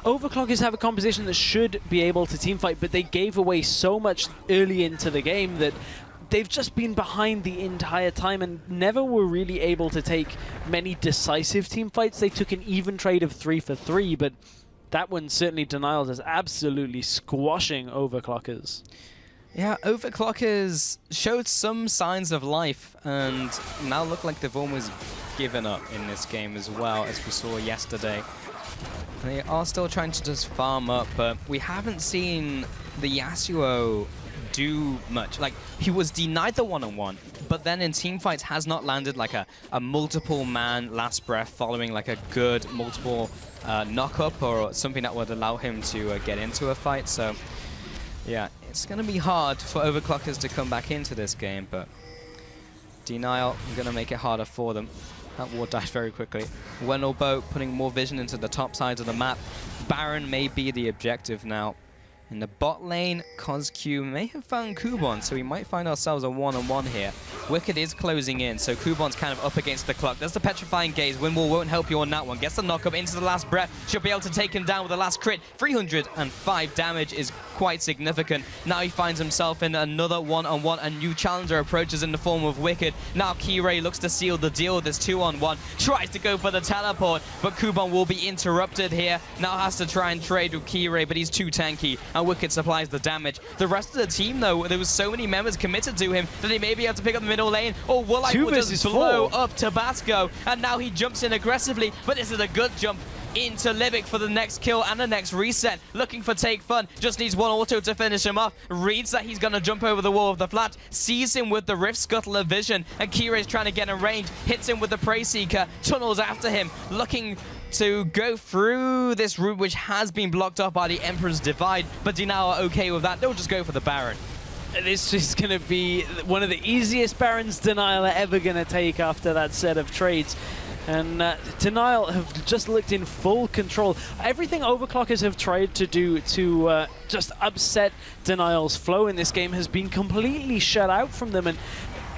Overclockers have a composition that should be able to teamfight, but they gave away so much early into the game that they've just been behind the entire time and never were really able to take many decisive team fights. They took an even trade of 3 for 3, but that one certainly DNL is absolutely squashing Overclockers. Yeah, Overclockers showed some signs of life and now look like they've almost given up in this game as well, as we saw yesterday. They are still trying to just farm up, but we haven't seen the Yasuo do much. Like, he was denied the one-on-one, but then in teamfights has not landed like a multiple-man last breath following like a good multiple knock-up or something that would allow him to get into a fight. So, yeah, it's going to be hard for Overclockers to come back into this game, but DNL going to make it harder for them. That ward died very quickly. Wendelbo putting more vision into the top sides of the map. Baron may be the objective now. In the bot lane, CosQ may have found Kubon, so we might find ourselves a one-on-one here. Wicked is closing in, so Kubon's kind of up against the clock. There's the Petrifying Gaze. Windwall won't help you on that one. Gets the knock-up into the last breath. She'll be able to take him down with the last crit. 305 damage is quite significant. Now he finds himself in another one-on-one. A new challenger approaches in the form of Wicked. Now Kirei looks to seal the deal with this 2-on-1. Tries to go for the teleport, but Kubon will be interrupted here. Now has to try and trade with Kirei, but he's too tanky. And Wicked supplies the damage. The rest of the team, though, there was so many members committed to him that he may be able to pick up the middle lane, or Woolite will just blow up Tabasco, and now he jumps in aggressively, but this is a good jump into Libic for the next kill and the next reset. Looking for TakeFun, just needs one auto to finish him off. Reads that he's going to jump over the wall of the flat, sees him with the Rift Scuttle of Vision, and Kirai's trying to get in range, hits him with the Prey Seeker, tunnels after him, looking to go through this route which has been blocked off by the Emperor's Divide, but DNL are okay with that. They'll just go for the Baron. This is going to be one of the easiest Barons DNL are ever going to take after that set of trades. And DNL have just looked in full control. Everything Overclockers have tried to do to just upset DNL's flow in this game has been completely shut out from them. And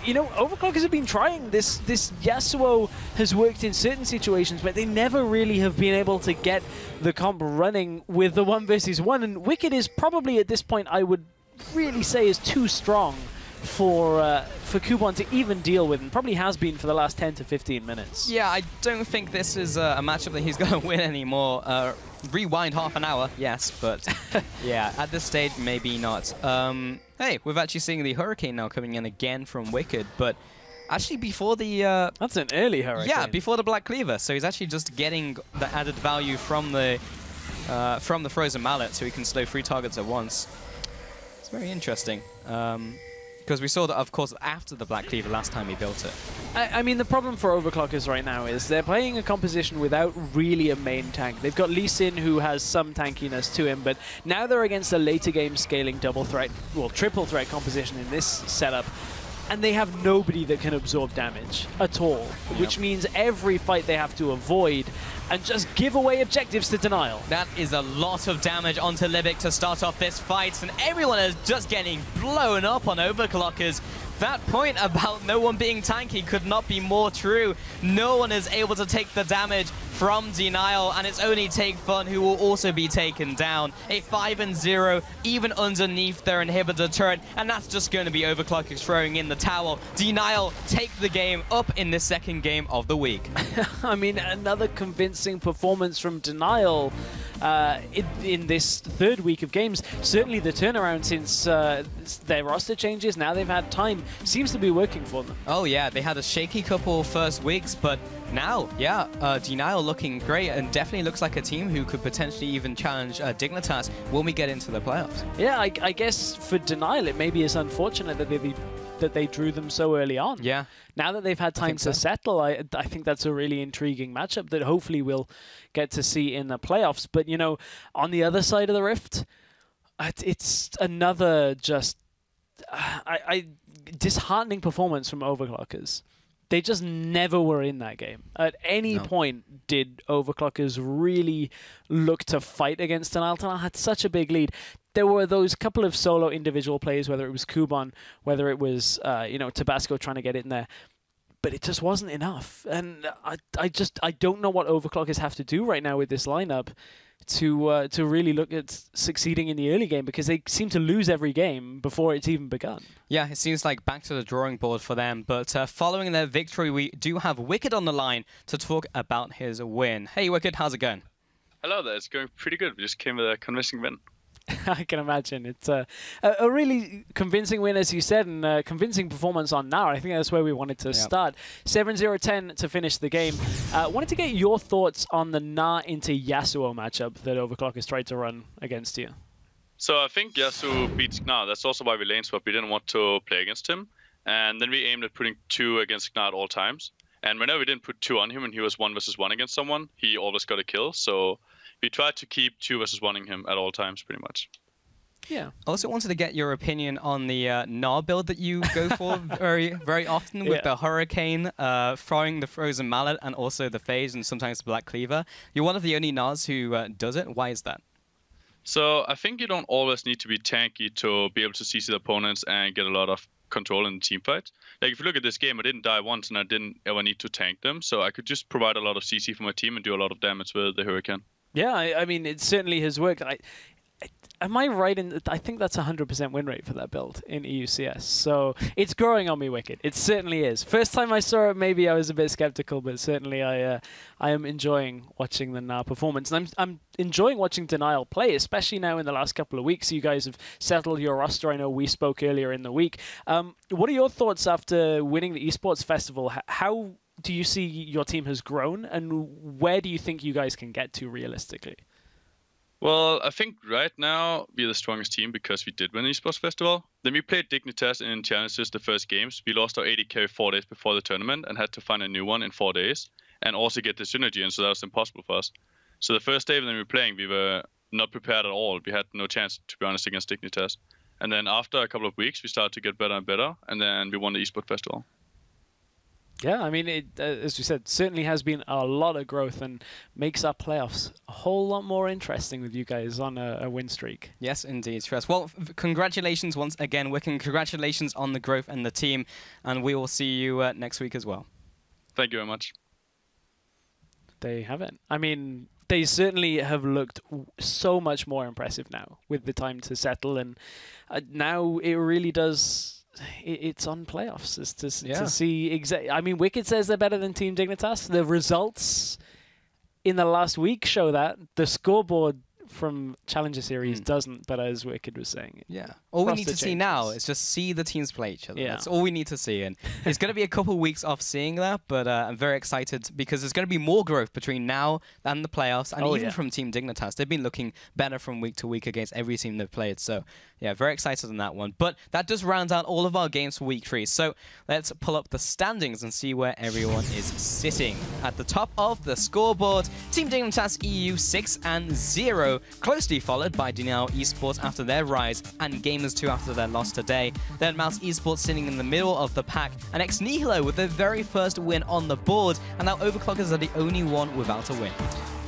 you know, Overclockers have been trying this. This Yasuo has worked in certain situations, but they never really have been able to get the comp running with the 1 versus 1. And Wicked is probably at this point, I would really say, is too strong for Kubon to even deal with, and probably has been for the last 10 to 15 minutes. Yeah, I don't think this is a matchup that he's going to win anymore. Rewind half an hour, yes, but yeah, at this stage, maybe not. Hey, we've actually seen the Hurricane now coming in again from Wicked, but actually before the... That's an early Hurricane. Yeah, before the Black Cleaver, so he's actually just getting the added value from the Frozen Mallet, so he can slow 3 targets at once. It's very interesting. Because we saw that, of course, after the Black Cleaver last time he built it. I mean, the problem for Overclockers right now is they're playing a composition without really a main tank. They've got Lee Sin, who has some tankiness to him, but now they're against a later game scaling double threat, well, triple threat composition in this setup. And they have nobody that can absorb damage at all, which means every fight they have to avoid and just give away objectives to Denial. That is a lot of damage onto Libic to start off this fight, and everyone is just getting blown up on Overclockers. That point about no one being tanky could not be more true. No one is able to take the damage from Denial, and it's only Take Fun who will also be taken down. A 5-0, even underneath their inhibitor turret, and that's just going to be Overclockers throwing in the towel. Denial take the game up in this second game of the week. I mean, another convincing performance from Denial in this third week of games. Certainly the turnaround since their roster changes, now they've had time, seems to be working for them. Oh yeah, they had a shaky couple first weeks, but now, yeah, Denial looking great, and definitely looks like a team who could potentially even challenge Dignitas when we get into the playoffs. Yeah, I guess for Denial it maybe is unfortunate that they drew them so early on. Yeah. Now that they've had time to settle, I think that's a really intriguing matchup that hopefully we'll get to see in the playoffs. But, you know, on the other side of the rift, it's another just disheartening performance from Overclockers. They just never were in that game. At any point did Overclockers really look to fight against Denial. Denial had such a big lead. There were those couple of solo individual plays, whether it was Kuban, whether it was Tabasco trying to get it in there, but it just wasn't enough. And I don't know what Overclockers have to do right now with this lineup to really look at succeeding in the early game, because they seem to lose every game before it's even begun. Yeah, it seems like back to the drawing board for them, but following their victory, we do have Wicked on the line to talk about his win. Hey Wicked, how's it going? Hello there, it's going pretty good. We just came with a convincing win. I can imagine. It's a really convincing win, as you said, and a convincing performance on Gnar. I think that's where we wanted to start. 7-0-10 to finish the game. Wanted to get your thoughts on the Gnar into Yasuo matchup that Overclockers tried to run against you. So I think Yasuo beats Gnar. That's also why we lane swap. We didn't want to play against him. And then we aimed at putting 2 against Gnar at all times. And whenever we didn't put 2 on him and he was 1 versus 1 against someone, he always got a kill. So we tried to keep 2 versus 1ing him at all times, pretty much. Yeah. I also wanted to get your opinion on the Gnar build that you go for very often with the Hurricane, throwing the Frozen Mallet, and also the Phase, and sometimes the Black Cleaver. You're one of the only Gnars who does it. Why is that? So I think you don't always need to be tanky to be able to CC the opponents and get a lot of control in the team fight. Like if you look at this game, I didn't die once and I didn't ever need to tank them, so I could just provide a lot of CC for my team and do a lot of damage with the Hurricane. Yeah, I mean, it certainly has worked. Am I right in I think that's 100% win rate for that build in EUCS. So it's growing on me, Wicked. It certainly is. First time I saw it, maybe I was a bit skeptical, but certainly I am enjoying watching the Gnar performance. And I'm enjoying watching Denial play, especially now in the last couple of weeks. You guys have settled your roster. I know we spoke earlier in the week. What are your thoughts after winning the Esports Festival? How do you see your team has grown, and where do you think you guys can get to realistically? Well, I think right now we're the strongest team because we did win the Esports Festival. Then we played Dignitas in Challenges the first games. We lost our AD carry 4 days before the tournament and had to find a new one in 4 days and also get the synergy in, so that was impossible for us. So the first day when we were playing, we were not prepared at all. We had no chance, to be honest, against Dignitas. And then after a couple of weeks, we started to get better and better, and then we won the Esports Festival. Yeah, I mean, it, as you said, certainly has been a lot of growth and makes our playoffs a whole lot more interesting with you guys on a win streak. Yes, indeed, Stress. Well, congratulations once again, Wiccan. Congratulations on the growth and the team, and we will see you next week as well. Thank you very much. They haven't. I mean, they certainly have looked so much more impressive now with the time to settle, and now it really does... It's on playoffs to see exactly. I mean, Wicked says they're better than Team Dignitas. The results in the last week show that. The scoreboard from Challenger Series doesn't, but as Wicked was saying. Yeah. All we need to see now is just see the teams play each other. Yeah. That's all we need to see. And it's going to be a couple weeks off seeing that, but I'm very excited because there's going to be more growth between now and the playoffs, and even from Team Dignitas. They've been looking better from week to week against every team they've played. So, yeah, very excited on that one. But that does round out all of our games for week 3. So let's pull up the standings and see where everyone is sitting. At the top of the scoreboard, Team Dignitas EU 6-0, closely followed by DNL Esports after their rise and Gamers 2 after their loss today. Then Mouse Esports sitting in the middle of the pack, and Ex Nihilo with their very first win on the board, and now Overclockers are the only one without a win.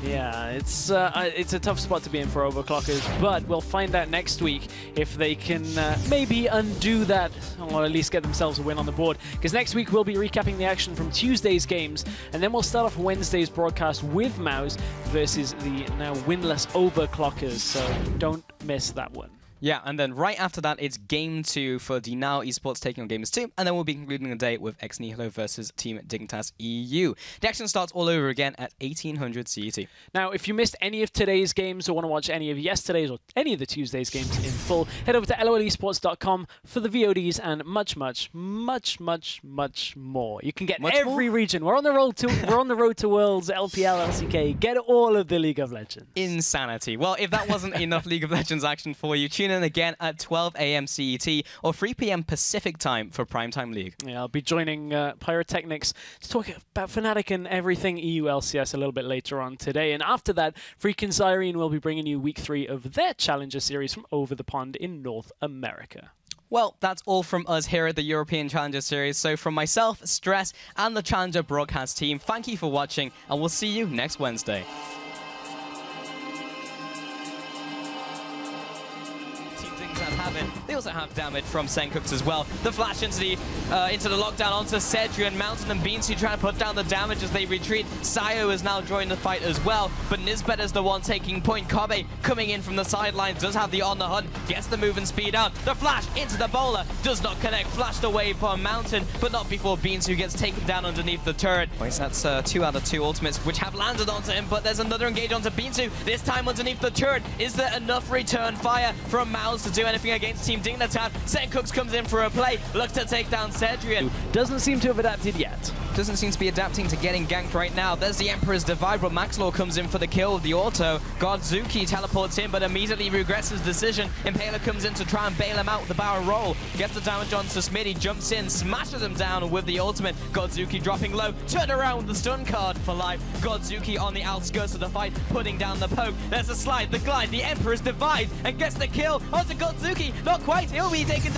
Yeah, it's a tough spot to be in for Overclockers, but we'll find out next week if they can maybe undo that, or at least get themselves a win on the board. Because next week we'll be recapping the action from Tuesday's games, and then we'll start off Wednesday's broadcast with Mouse versus the now winless Overclockers, so don't miss that one. Yeah, and then right after that, it's Game 2 for DNL Esports taking on Gamers 2, and then we'll be concluding the day with Ex Nihilo versus Team Dignitas EU. The action starts all over again at 1800 CET. Now, if you missed any of today's games or want to watch any of yesterday's or any of the Tuesday's games in full, head over to lolesports.com for the VODs and much more. You can get every region. We're on the road to Worlds, LPL, LCK. Get all of the League of Legends. Insanity. Well, if that wasn't enough League of Legends action for you, tune in again at 12 a.m. CET or 3 p.m. Pacific time for Primetime League. Yeah, I'll be joining Pyrotechnics to talk about Fnatic and everything EULCS a little bit later on today. And after that, Freak and Zyrene will be bringing you week 3 of their Challenger Series from over the pond in North America. Well, that's all from us here at the European Challenger Series. So from myself, Stress, and the Challenger broadcast team, thank you for watching, and we'll see you next Wednesday. They also have damage from Senkooks as well. The flash into the lockdown onto Cedrian, Mountain and Beansy trying to put down the damage as they retreat. Sayo is now joining the fight as well, but Nisbet is the one taking point. Kobe coming in from the sidelines, does have the on the hunt, gets the move and speed out. The flash into the bowler, does not connect, flashed away from Mountain, but not before Beans, who gets taken down underneath the turret. That's 2 out of 2 ultimates, which have landed onto him, but there's another engage onto Beansu, this time underneath the turret. Is there enough return fire from Mouse to do anything against Team Dignitas? Senkooks comes in for a play, looks to take down Cedrian. Doesn't seem to have adapted yet. Doesn't seem to be adapting to getting ganked right now. There's the Emperor's Divide, but Maxlaw comes in for the kill with the auto. Godzuki teleports in, but immediately regrets his decision. Impaler comes in to try and bail him out with the barrel roll. Gets the damage on to Smitty, jumps in, smashes him down with the ultimate. Godzuki dropping low, turn around with the stun card for life. Godzuki on the outskirts of the fight, putting down the poke. There's the slide, the glide, the Emperor's Divide, and gets the kill onto Godzuki. Not quite, he'll be taken